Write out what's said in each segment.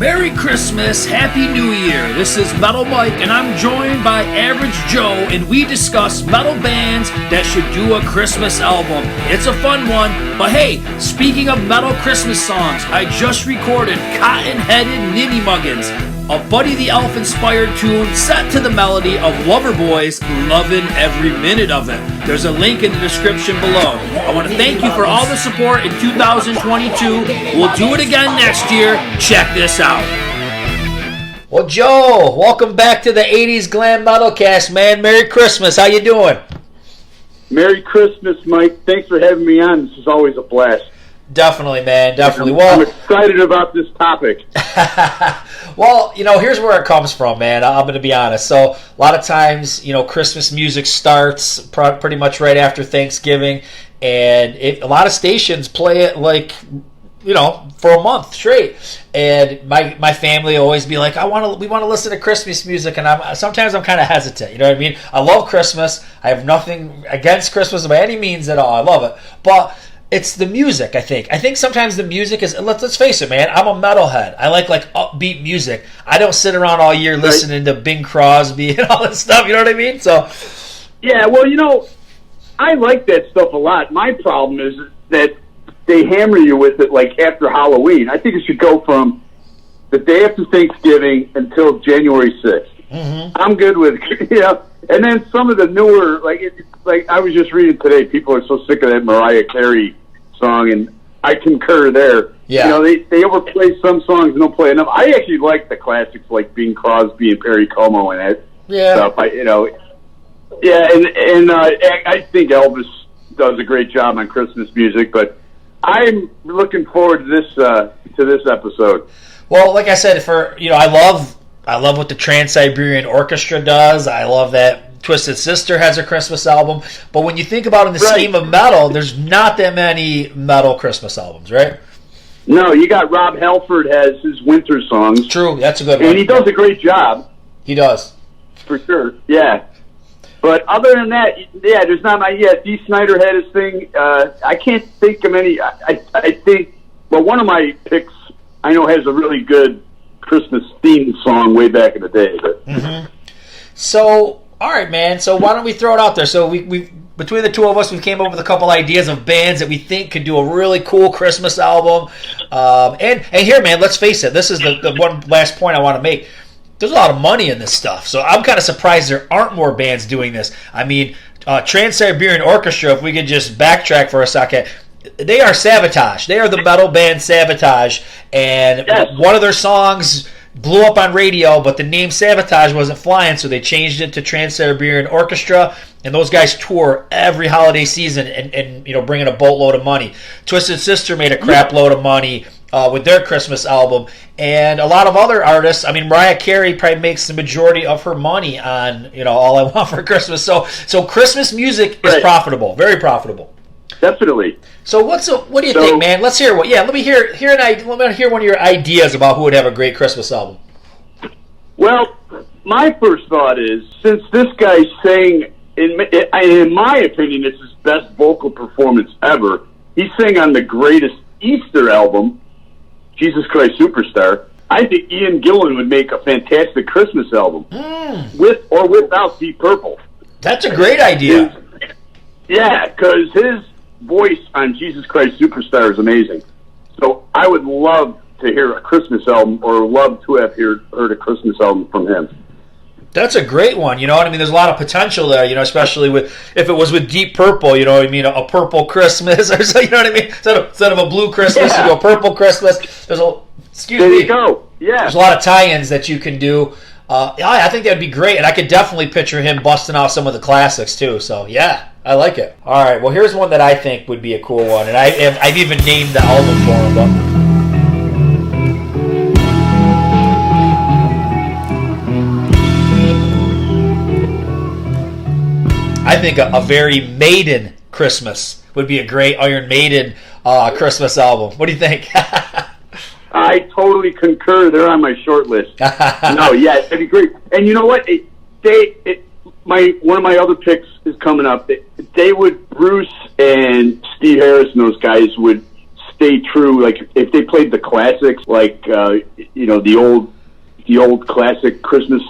Merry Christmas, Happy New Year. This is Metal Mike, and I'm joined by Average Joe, and we discuss metal bands that should do a Christmas album. It's a fun one, but hey, speaking of metal Christmas songs, I just recorded Cotton-Headed Ninny Muggins, a Buddy the Elf-inspired tune set to the melody of Loverboy's Lovin' Every Minute of It. There's a link in the description below. I want to thank you for all the support in 2022. We'll do it again next year. Check this out. Well, Joe, welcome back to the 80's Glam Metalcast, man. Merry Christmas. How you doing? Merry Christmas, Mike. Thanks for having me on. This is always a blast. Definitely, man. Definitely. I'm excited about this topic. Well, here's where it comes from, man. I'm going to be honest. So, a lot of times, Christmas music starts pretty much right after Thanksgiving, and a lot of stations play it for a month straight. And my family always be like, we want to listen to Christmas music, and sometimes I'm kind of hesitant. You know what I mean? I love Christmas. I have nothing against Christmas by any means at all. I love it, but it's the music, I think. I think sometimes the music is, let's face it, man, I'm a metalhead. I like upbeat music. I don't sit around all year listening to Bing Crosby and all that stuff, you know what I mean? So, yeah, well, I like that stuff a lot. My problem is that they hammer you with it like after Halloween. I think it should go from the day after Thanksgiving until January 6th. Mm-hmm. I'm good with, and then some of the newer, like I was just reading today, people are so sick of that Mariah Carey song, and I concur there. Yeah. They overplay some songs and don't play enough. I actually like the classics like Bing Crosby and Perry Como and that stuff. I think Elvis does a great job on Christmas music, but I'm looking forward to this episode. Well, like I said, I love what the Trans-Siberian Orchestra does. I love that Twisted Sister has a Christmas album. But when you think about it in the scheme of metal, there's not that many metal Christmas albums, right? No, you got Rob Halford has his winter songs. True, that's a good one. And he does a great job. He does. For sure, yeah. But other than that, there's not Dee Snider had his thing. I can't think of any. I think, one of my picks I know has a really good Christmas themed song way back in the day. But. Mm-hmm. So, all right, man. So why don't we throw it out there? So we between the two of us, we came up with a couple ideas of bands that we think could do a really cool Christmas album. And here, man, let's face it. This is the one last point I want to make. There's a lot of money in this stuff, so I'm kind of surprised there aren't more bands doing this. I mean, Trans-Siberian Orchestra, if we could just backtrack for a second, they are Sabotage. They are the metal band Sabotage, and one of their songs blew up on radio, but the name Sabotage wasn't flying, so they changed it to Trans-Siberian Orchestra, and those guys tour every holiday season and bring in a boatload of money. Twisted Sister made a crap load of money with their Christmas album, and a lot of other artists. I mean, Mariah Carey probably makes the majority of her money on All I Want for Christmas. So Christmas music is profitable, very profitable. Definitely. So what do you think, man? Let's hear let me hear one of your ideas about who would have a great Christmas album. Well, my first thought is, since this guy sang, in my opinion, it's his best vocal performance ever. He sang on the greatest Easter album, Jesus Christ Superstar. I think Ian Gillan would make a fantastic Christmas album, with or without Deep Purple. That's a great idea. Because his voice on Jesus Christ Superstar is amazing. So I would love to hear a Christmas album, or love to have heard a Christmas album from him. That's a great one. You know what I mean? There's a lot of potential there, especially if it was with Deep Purple, you know what I mean? A purple Christmas, or so, you know what I mean? Instead of a blue Christmas, you go purple Christmas. There you go. Yeah. There's a lot of tie-ins that you can do. I think that'd be great, and I could definitely picture him busting out some of the classics too. So yeah, I like it. All right, well, here's one that I think would be a cool one, and I've even named the album for him. But I think a very Maiden Christmas would be a great Iron Maiden Christmas album. What do you think? I totally concur. They're on my short list. That'd be great. And you know what? One of my other picks is coming up. Bruce and Steve Harris and those guys would stay true. Like if they played the classics, like the old classic Christmas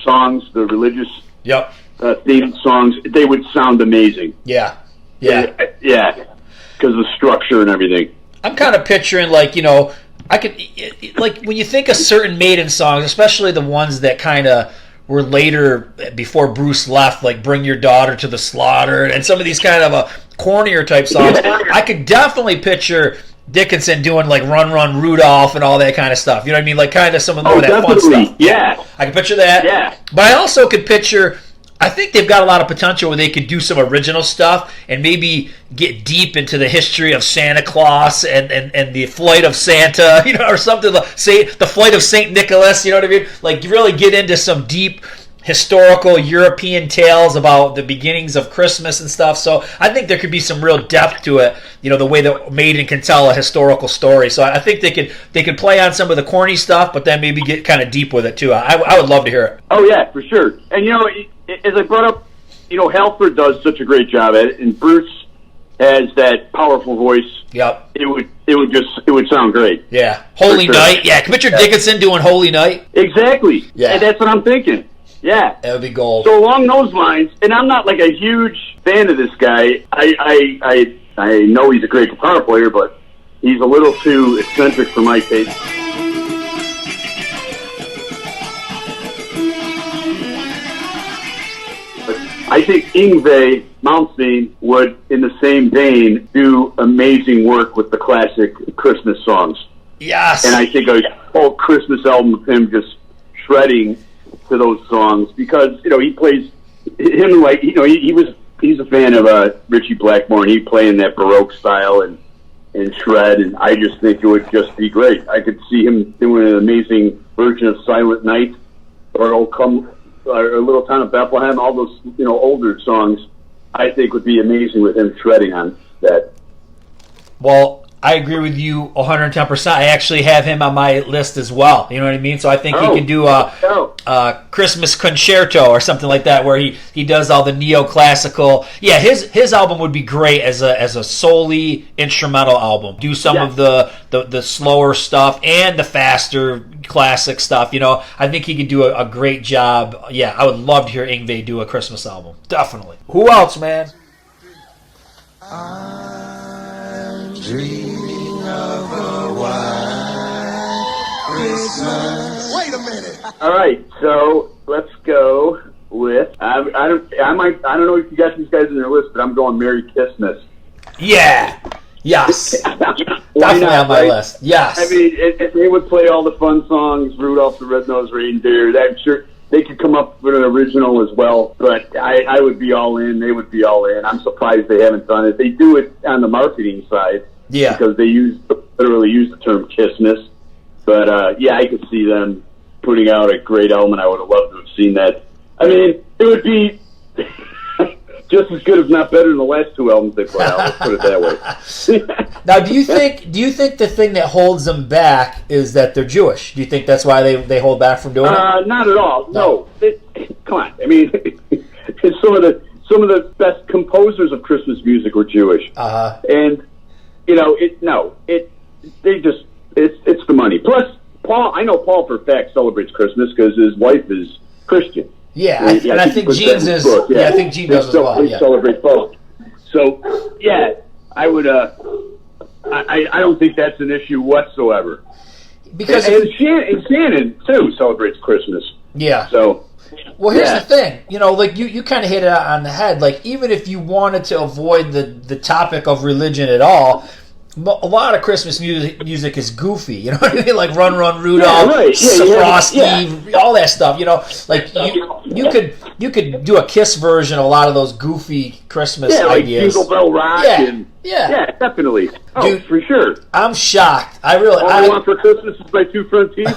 songs, the religious Yep. themed songs, they would sound amazing. Yeah. Yeah, because of the structure and everything. I'm kind of picturing I could like when you think of certain Maiden songs, especially the ones that kind of were later before Bruce left, like "Bring Your Daughter to the Slaughter" and some of these kind of cornier type songs. I could definitely picture Dickinson doing like "Run Run Rudolph" and all that kind of stuff. You know what I mean? Like kind of some of more of that fun stuff. Yeah, I can picture that. Yeah, but I also could picture. I think they've got a lot of potential where they could do some original stuff and maybe get deep into the history of Santa Claus and the flight of Santa, or something like, say, the flight of St. Nicholas, you know what I mean? Like, really get into some deep historical European tales about the beginnings of Christmas and stuff. So I think there could be some real depth to it, the way that Maiden can tell a historical story. So I think they could play on some of the corny stuff, but then maybe get kind of deep with it too. I would love to hear it. Oh yeah, for sure. And as I brought up, Halford does such a great job at it, and Bruce has that powerful voice. Yep. It would sound great. Yeah. Holy Night. Yeah. Can picture Dickinson doing Holy Night? Exactly. Yeah. And that's what I'm thinking. Yeah. That would be gold. So along those lines, and I'm not like a huge fan of this guy. I know he's a great guitar player, but he's a little too eccentric for my taste. I think Yngwie Malmsteen would, in the same vein, do amazing work with the classic Christmas songs. Yes. And I think a whole Christmas album of him just shredding to those songs because, he plays him like, he's a fan of Ritchie Blackmore, and he'd play in that Baroque style and shred, and I just think it would just be great. I could see him doing an amazing version of Silent Night or "Oh Come," or "A Little Town of Bethlehem," all those, older songs, I think would be amazing with him shredding on that. Well, I agree with you 110%. I actually have him on my list as well. You know what I mean? So I think he can do a Christmas concerto or something like that, where he does all the neoclassical. Yeah, his album would be great as a solely instrumental album. Do some of the slower stuff and the faster classic stuff. I think he could do a great job. Yeah, I would love to hear Yngwie do a Christmas album. Definitely. Who else, man? I'm dreaming of a white Christmas. Wait a minute. All right, so let's go with I don't know if you got these guys in your list, but I'm going "Merry Christmas." Yeah. Yes. Definitely on my list. Yes. I mean, if they would play all the fun songs, Rudolph the Red-Nosed Reindeer, I'm sure they could come up with an original as well, but I would be all in. They would be all in. I'm surprised they haven't done it. They do it on the marketing side, because they literally use the term "Kissmas." But I could see them putting out a great album, and I would have loved to have seen that. I mean, it would be just as good, if not better, than the last two albums they put out. Let's put it that way. Now, do you think the thing that holds them back is that they're Jewish? Do you think that's why they hold back from doing it? Not at all. No. Come on. I mean, some of the best composers of Christmas music were Jewish, and it's the money. Plus, I know Paul for a fact celebrates Christmas because his wife is Christian. Yeah, and I think Gene's is. I think Gene does as well. They celebrate both. So, I would. I don't think that's an issue whatsoever. Because and Shannon too celebrates Christmas. Yeah. So. Well, here's the thing. Like you kind of hit it on the head. Like, even if you wanted to avoid the topic of religion at all, a lot of Christmas music is goofy. You know what I mean? Like "Run Run Rudolph," Frosty, all that stuff. Like you could do a Kiss version of a lot of those goofy Christmas ideas. Jingle Bell Rock. Yeah, definitely. Oh, dude, for sure. I'm shocked. All I want for Christmas is my two front teeth.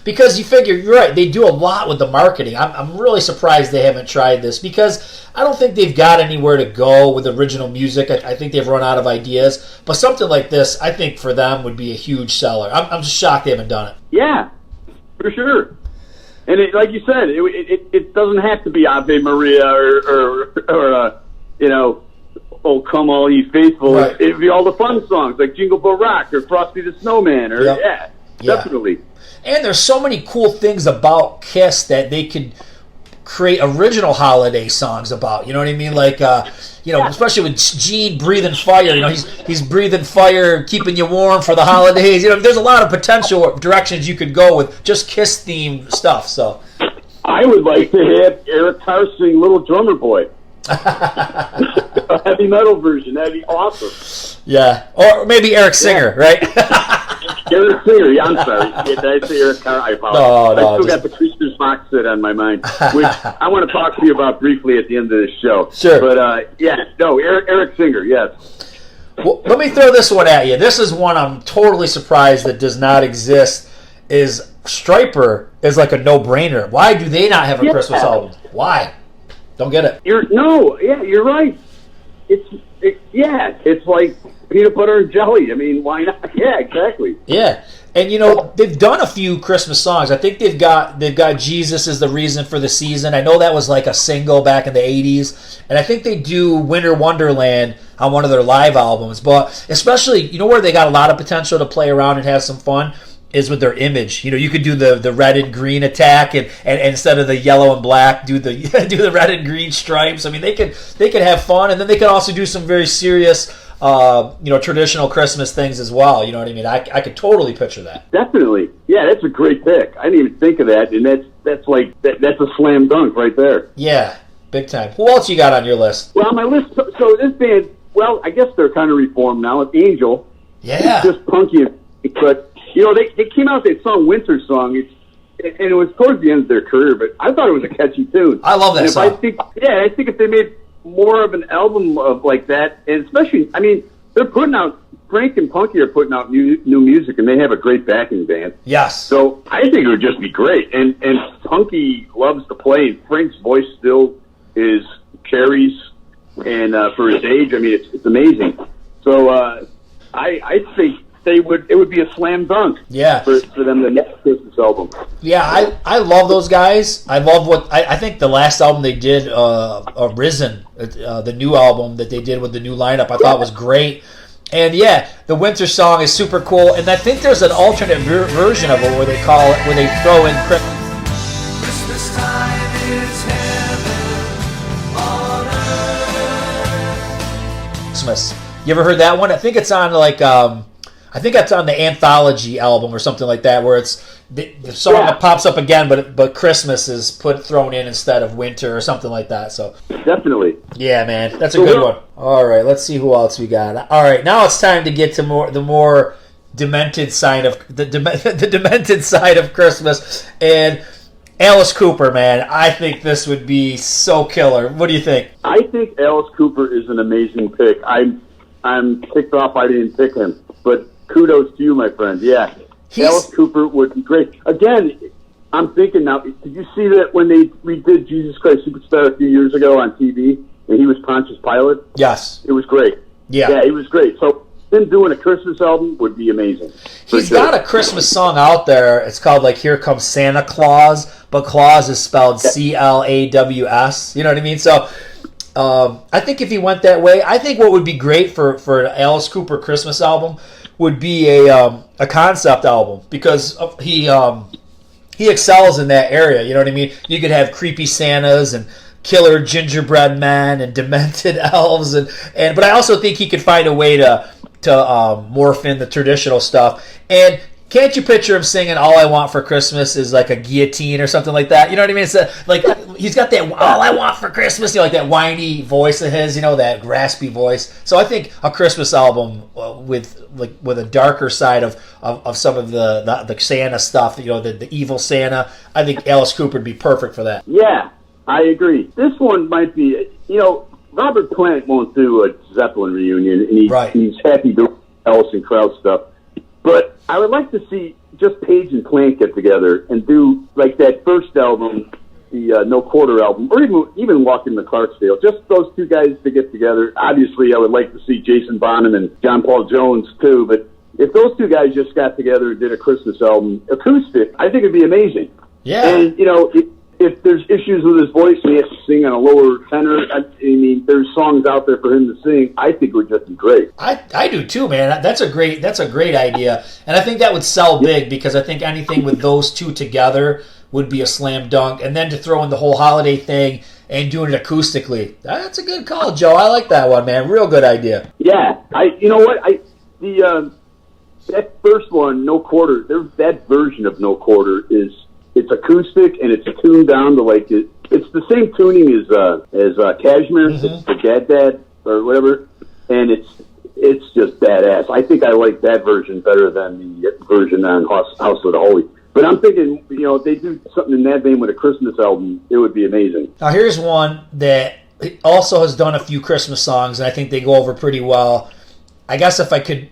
Because you figure, you're right, they do a lot with the marketing. I'm really surprised they haven't tried this, because I don't think they've got anywhere to go with original music. I think they've run out of ideas. But something like this, I think for them would be a huge seller. I'm just shocked they haven't done it. Yeah, for sure. And like you said, it doesn't have to be Ave Maria or "Oh Come All Ye Faithful." Right. It'd be all the fun songs like "Jingle Bell Rock" or "Frosty the Snowman" or Yeah. Definitely. And there's so many cool things about Kiss that they could create original holiday songs about. You know what I mean? Like, especially with Gene breathing fire. He's breathing fire, keeping you warm for the holidays. There's a lot of potential directions you could go with just Kiss themed stuff. So, I would like to have Eric Carr sing "Little Drummer Boy." A heavy metal version. That'd be awesome. Yeah, or maybe Eric Singer, right? Eric Singer. Yeah, I'm sorry. Did I say Eric Carr? I apologize. No, I still got the Christmas box set on my mind, which I want to talk to you about briefly at the end of this show. Sure. But Eric Singer. Yes. Well, let me throw this one at you. This is one I'm totally surprised that does not exist. Is Stryper is like a no-brainer. Why do they not have a Christmas album? Why? Don't get it. You're right. It's like peanut butter and jelly. I mean, why not? Yeah, exactly. Yeah. And they've done a few Christmas songs. I think they've got Jesus is the Reason for the Season. I know that was like a single back in the 80s. And I think they do Winter Wonderland on one of their live albums. But especially, where they got a lot of potential to play around and have some fun is with their image. You could do the red and green attack and instead of the yellow and black, do the red and green stripes. I mean, they could have fun, and then they could also do some very serious traditional Christmas things as well. You know what I mean? I could totally picture that. Definitely. Yeah, that's a great pick. I didn't even think of that, and that's a slam dunk right there. Yeah, big time. Who else you got on your list? Well, on my list, so this band, well, I guess they're kind of reformed now. It's Angel. Yeah. It's just punky, but they came out with that song Winter Song. And it was towards the end of their career, but I thought it was a catchy tune. I love that song. I think if they made more of an album of like that, and especially, I mean, they're putting out, Frank and Punky are putting out new music, and they have a great backing band. Yes. So I think it would just be great. And Punky loves to play, and Frank's voice still carries, and for his age, I mean, it's amazing. So I think it would be a slam dunk. Yeah. For them to next Christmas album. Yeah, I love those guys. I love what I think the last album they did, Risen, the new album that they did with the new lineup, I thought was great. And yeah, the Winter Song is super cool. And I think there's an alternate version of it where they throw in Christmas time is heaven on earth. Christmas. You ever heard that one? I think it's on I think that's on the Anthology album or something like that, where it's the song that pops up again, but Christmas is thrown in instead of winter or something like that. So definitely, yeah, man, that's a good one. All right, let's see who else we got. All right, now it's time to get to the more demented side of the demented side of Christmas, and Alice Cooper, man. I think this would be so killer. What do you think? I think Alice Cooper is an amazing pick. I'm ticked off I didn't pick him, but kudos to you, my friend. Yeah, Alice Cooper would be great. Again, I'm thinking now, did you see that when they redid Jesus Christ Superstar a few years ago on TV, and he was Pontius Pilate? Yes. It was great. Yeah, it was great. So him doing a Christmas album would be amazing. He's got a Christmas song out there. It's called, like, Here Comes Santa Claus, but Claus is spelled Claws. You know what I mean? So I think if he went that way, I think what would be great for an Alice Cooper Christmas album would be a concept album, because he excels in that area. You know what I mean? You could have creepy Santas and killer gingerbread men and demented elves, but I also think he could find a way to morph in the traditional stuff. And can't you picture him singing "All I Want for Christmas is like a guillotine" or something like that? You know what I mean? It's like he's got that "All I Want for Christmas," like that whiny voice of his, that raspy voice. So I think a Christmas album with a darker side of some of the Santa stuff, the evil Santa. I think Alice Cooper would be perfect for that. Yeah, I agree. This one might be, Robert Plant won't do a Zeppelin reunion, and he's happy doing Ellis and Krauss stuff. But I would like to see just Page and Plant get together and do like that first album, the No Quarter album, or even Walking the Clarksdale. Just those two guys to get together. Obviously, I would like to see Jason Bonham and John Paul Jones too. But if those two guys just got together and did a Christmas album acoustic, I think it'd be amazing. Yeah. And if there's issues with his voice and he has to sing on a lower tenor, I mean, there's songs out there for him to sing. I think it would just be great. I do too, man. That's a great idea, and I think that would sell big because I think anything with those two together would be a slam dunk. And then to throw in the whole holiday thing and doing it acoustically, that's a good call, Joe. I like that one, man. Real good idea. Yeah, you know what? That first one, No Quarter. That version of No Quarter it's acoustic and it's tuned down to like it's the same tuning as Cashmere, it's the Dad or whatever, and it's just badass. I think I like that version better than the version on House of the Holy. But I'm thinking, if they do something in that vein with a Christmas album, it would be amazing. Now here's one that also has done a few Christmas songs, and I think they go over pretty well. I guess if I could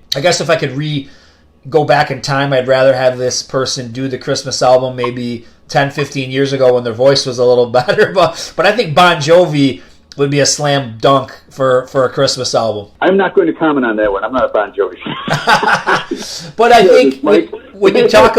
go back in time, I'd rather have this person do the Christmas album maybe 10, 15 years ago when their voice was a little better. But I think Bon Jovi would be a slam dunk for a Christmas album. I'm not going to comment on that one. I'm not a Bon Jovi. But I think when you talk,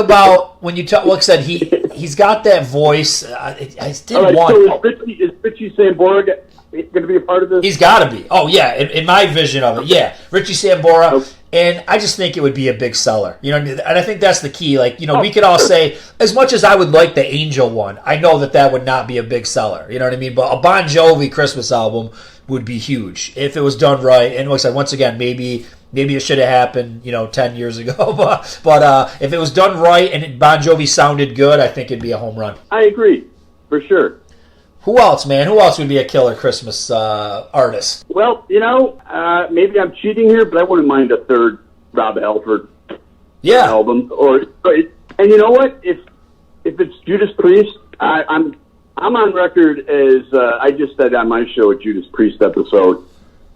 like I said, he's got that voice. I still want. So is Richie Sambora going to be a part of this? He's got to be. Oh yeah, in my vision of it, yeah, Richie Sambora. Okay. And I just think it would be a big seller, and I think that's the key. Like, we could all say, as much as I would like the Angel one, I know that would not be a big seller. You know what I mean? But a Bon Jovi Christmas album would be huge if it was done right. And like I said, once again, maybe it should have happened, 10 years ago. But if it was done right and Bon Jovi sounded good, I think it'd be a home run. I agree, for sure. Who else, man? Who else would be a killer Christmas artist? Well, maybe I'm cheating here, but I wouldn't mind a third Rob Halford album. And you know what? If it's Judas Priest, I'm on record as I just said on my show, a Judas Priest episode,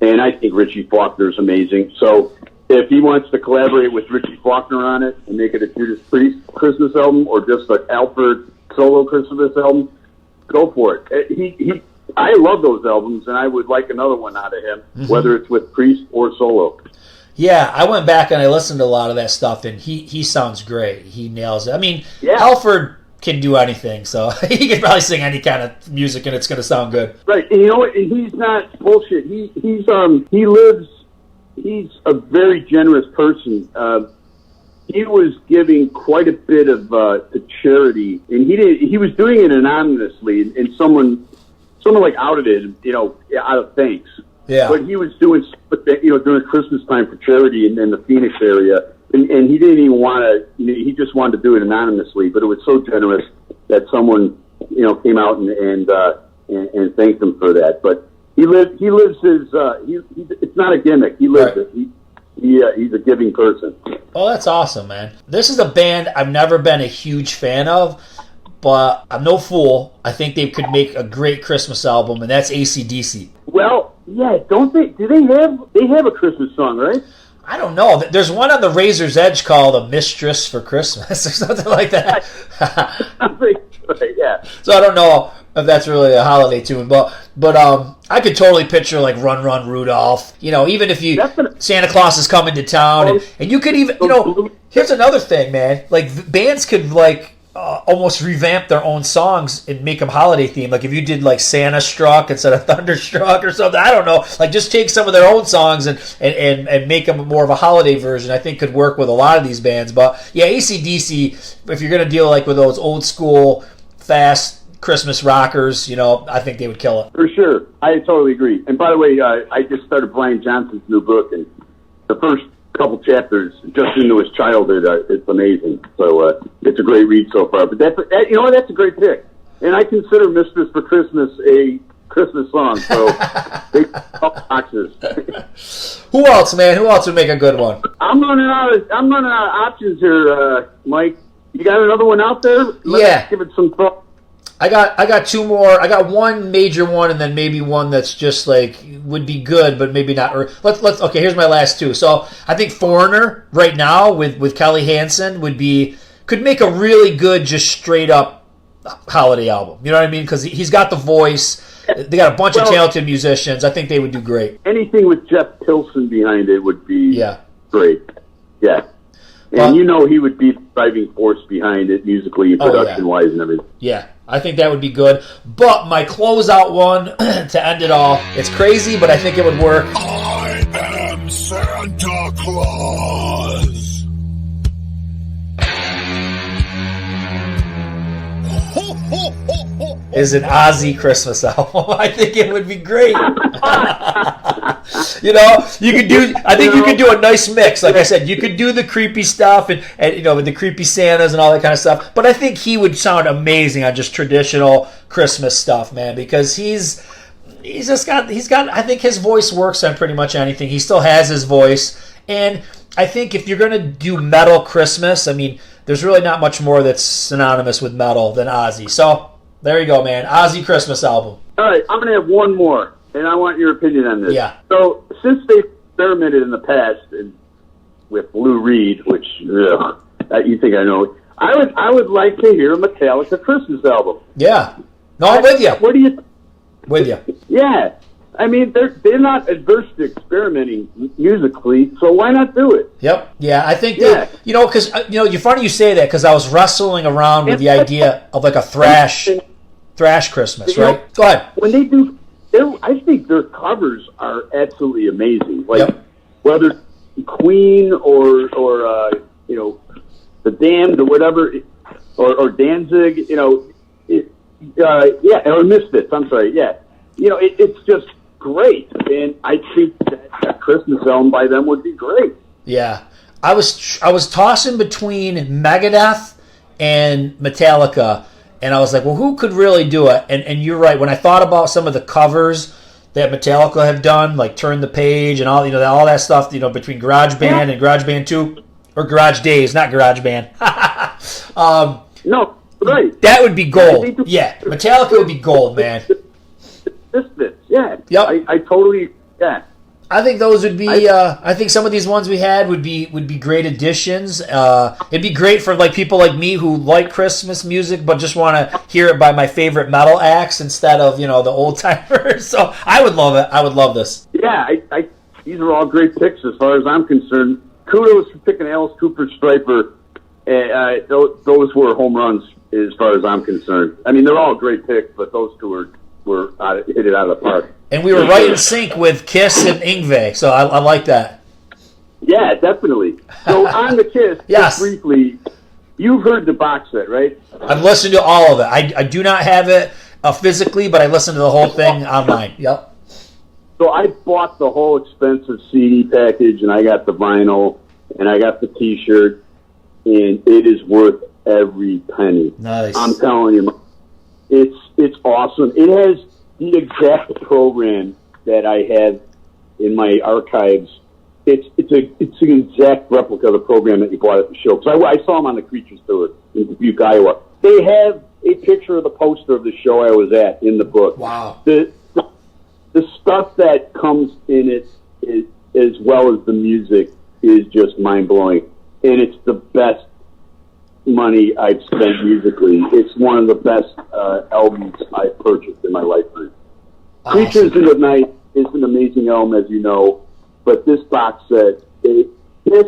and I think Richie Faulkner's amazing. So if he wants to collaborate with Richie Faulkner on it and make it a Judas Priest Christmas album or just an Halford solo Christmas album, go for it. I love those albums, and I would like another one out of him, whether it's with Priest or solo. Yeah, I went back and I listened to a lot of that stuff, and he sounds great. He nails it. I mean, Halford can do anything, so he can probably sing any kind of music, and it's going to sound good. Right, and you know what? And he's not bullshit. He's a very generous person. He was giving quite a bit of to charity, and he was doing it anonymously, and someone like outed it, out of thanks. Yeah. But he was doing, during Christmas time for charity in the Phoenix area, and he didn't even want to. He just wanted to do it anonymously. But it was so generous that someone, came out and thanked him for that. But he lives his. It's not a gimmick. He lives it. He's a giving person. Oh, that's awesome, man. This is a band I've never been a huge fan of, but I'm no fool. I think they could make a great Christmas album, and that's AC/DC. Well, yeah, don't they? Do they have a Christmas song, right? I don't know. There's one on the Razor's Edge called "A Mistress for Christmas" or something like that. Yeah. So I don't know if that's really a holiday tune, but I could totally picture like "Run Run Rudolph." Even if Santa Claus is coming to town, and you could even here's another thing, man. Like bands could almost revamp their own songs and make them holiday themed. Like if you did like Santa Struck instead of Thunderstruck or something, I don't know. Like just take some of their own songs and make them more of a holiday version. I think could work with a lot of these bands. But yeah, AC/DC, if you're gonna deal like with those old school fast Christmas rockers, I think they would kill it. For sure. I totally agree. And by the way, I just started Brian Johnson's new book, and the first couple chapters just into his childhood, it's amazing. So it's a great read so far. But that's a great pick. And I consider Mistress for Christmas a Christmas song. So they couple boxes. Who else, man? Who else would make a good one? I'm running out of options here, Mike. You got another one out there? Let's give it some thought. I got two more. I got one major one, and then maybe one that's just like would be good, but maybe not. Or let's. Okay, here's my last two. So I think Foreigner right now with Kelly Hansen could make a really good, just straight up holiday album. You know what I mean? Because he's got the voice. They got a bunch of talented musicians. I think they would do great. Anything with Jeff Pilson behind it would be great. Yeah. And you know he would be the driving force behind it musically, production-wise, and everything. Yeah, I think that would be good. But my closeout one, to end it all, it's crazy, but I think it would work. I am Santa Claus. Is an Ozzy Christmas album. I think it would be great. You know, you could do. I think you could do a nice mix. Like I said, you could do the creepy stuff and you know, with the creepy Santas and all that kind of stuff. But I think he would sound amazing on just traditional Christmas stuff, man, because he's got. I think his voice works on pretty much anything. He still has his voice, and I think if you're gonna do metal Christmas, I mean, there's really not much more that's synonymous with metal than Ozzy. So there you go, man. Ozzy Christmas album. All right, I'm going to have one more, and I want your opinion on this. Yeah. So since they experimented in the past with Lou Reed, which you think I know, I would like to hear a Metallica Christmas album. Yeah. No, I'm with you. What do you? With you. Yeah. I mean, they're not adverse to experimenting musically, so why not do it? Yep. Yeah, I think that, you know, because, you know, you're funny you say that, because I was wrestling around with the idea of like a thrash Christmas, right? Go ahead. When they do, I think their covers are absolutely amazing. Like, whether Queen or you know, The Damned or whatever, or Danzig, you know, or Misfits, I'm sorry, yeah. You know, it's just great, and I think that Christmas album by them would be great. Yeah, I was tossing between Megadeth and Metallica, and I was like, well, who could really do it? And you're right. When I thought about some of the covers that Metallica have done, like Turn the Page and all, you know, all that stuff, you know, between Garage Band and Garage Band 2, or Garage Days, not Garage Band. No, right. That would be gold. Yeah, Metallica would be gold, man. Misfits, yeah. Yep. I totally, yeah. I think those would be. I think some of these ones we had would be great additions. It'd be great for like people like me who like Christmas music but just want to hear it by my favorite metal acts instead of, you know, the old timers. So I would love it. I would love this. Yeah, these are all great picks as far as I'm concerned. Kudos for picking Alice Cooper, Stryper. Those were home runs as far as I'm concerned. I mean, they're all great picks, but those two were hit it out of the park. And we were right in sync with Kiss and Yngwie, so I like that. Yeah, definitely. So on the Kiss, yes. Just briefly, you've heard the box set, right? I've listened to all of it. I do not have it physically, but I listened to the whole thing online. Yep. So I bought the whole expensive CD package, and I got the vinyl, and I got the T-shirt, and it is worth every penny. Nice. I'm telling you, it's awesome. It has the exact program that I have in my archives. It's an exact replica of the program that you bought at the show. Because I saw them on the Creatures Tour in Dubuque, Iowa. They have a picture of the poster of the show I was at in the book. Wow. The stuff that comes in it, is, as well as the music, is just mind-blowing. And it's the best money I've spent musically. It's one of the best albums I've purchased in my lifetime. Awesome. Creatures in the Night is an amazing album, as you know, but this box set, Kiss,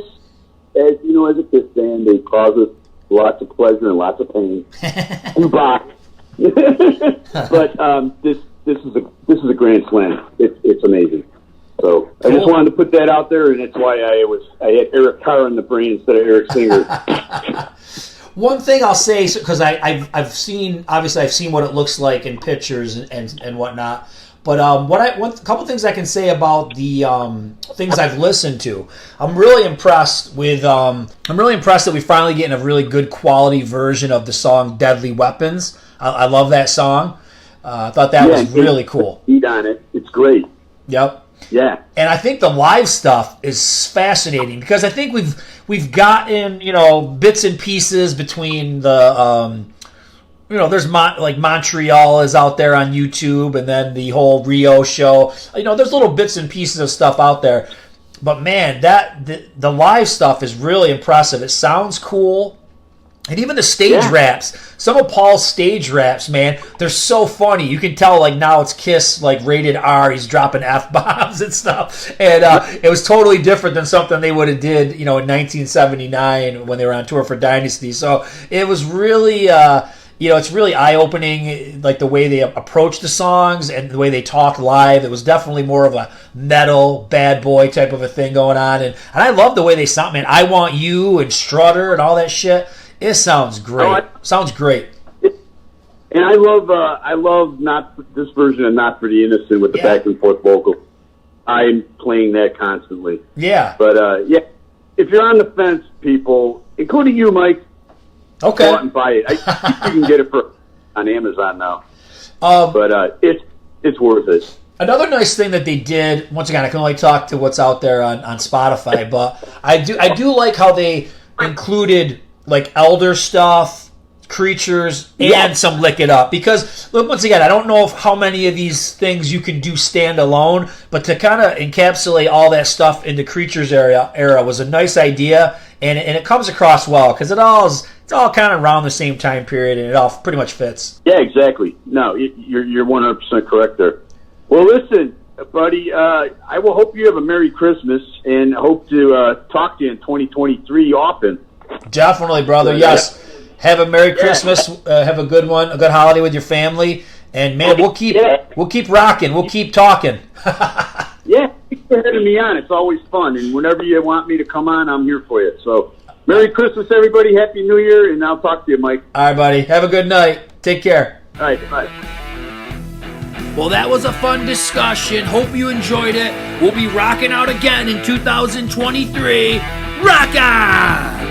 as you know, as a Kiss band, they cause us lots of pleasure and lots of pain. Box. But this is a grand slam. It's amazing. So I just wanted to put that out there, and that's why I had Eric Carr in the brain instead of Eric Singer. One thing I'll say, because I've seen what it looks like in pictures and whatnot. But a couple things I can say about the things I've listened to. I'm really impressed that we're finally getting a really good quality version of the song "Deadly Weapons." I love that song. I thought that was really cool. Eat on it. It's great. Yep. Yeah. And I think the live stuff is fascinating because I think we've gotten, you know, bits and pieces between the you know, there's like Montreal is out there on YouTube, and then the whole Rio show. You know, there's little bits and pieces of stuff out there. But man, the live stuff is really impressive. It sounds cool. And even the stage raps, some of Paul's stage raps, man, they're so funny. You can tell, like, now it's Kiss, like, rated R. He's dropping F-bombs and stuff. And it was totally different than something they would have did, in 1979 when they were on tour for Dynasty. So it was really, it's really eye-opening, like, the way they approach the songs and the way they talk live. It was definitely more of a metal, bad boy type of a thing going on. And I love the way they sound, man. I Want You and Strutter and all that shit. It sounds great. Sounds great. And I love not this version of Not for the Innocent with the back and forth vocal. I'm playing that constantly. Yeah. But if you're on the fence, people, including you, Mike, go out and buy it. You can get it on Amazon now. But it's worth it. Another nice thing that they did, once again, I can only talk to what's out there on Spotify, but I do like how they included, like, Elder stuff, Creatures, and some Lick It Up. Because, look, once again, I don't know how many of these things you can do stand alone, but to kind of encapsulate all that stuff in the Creatures era was a nice idea, and it comes across well, because it's all kind of around the same time period, and it all pretty much fits. Yeah, exactly. No, you're 100% correct there. Well, listen, buddy, I will hope you have a Merry Christmas, and hope to talk to you in 2023 often. Definitely, brother. Yes. Have a Merry Christmas. Have a good one, a good holiday with your family. And man, we'll keep rocking. We'll keep talking. Yeah, thanks for having me on. It's always fun. And whenever you want me to come on, I'm here for you. So, Merry Christmas, everybody. Happy New Year. And I'll talk to you, Mike. All right, buddy. Have a good night. Take care. All right, bye. Well, that was a fun discussion. Hope you enjoyed it. We'll be rocking out again in 2023. Rock on!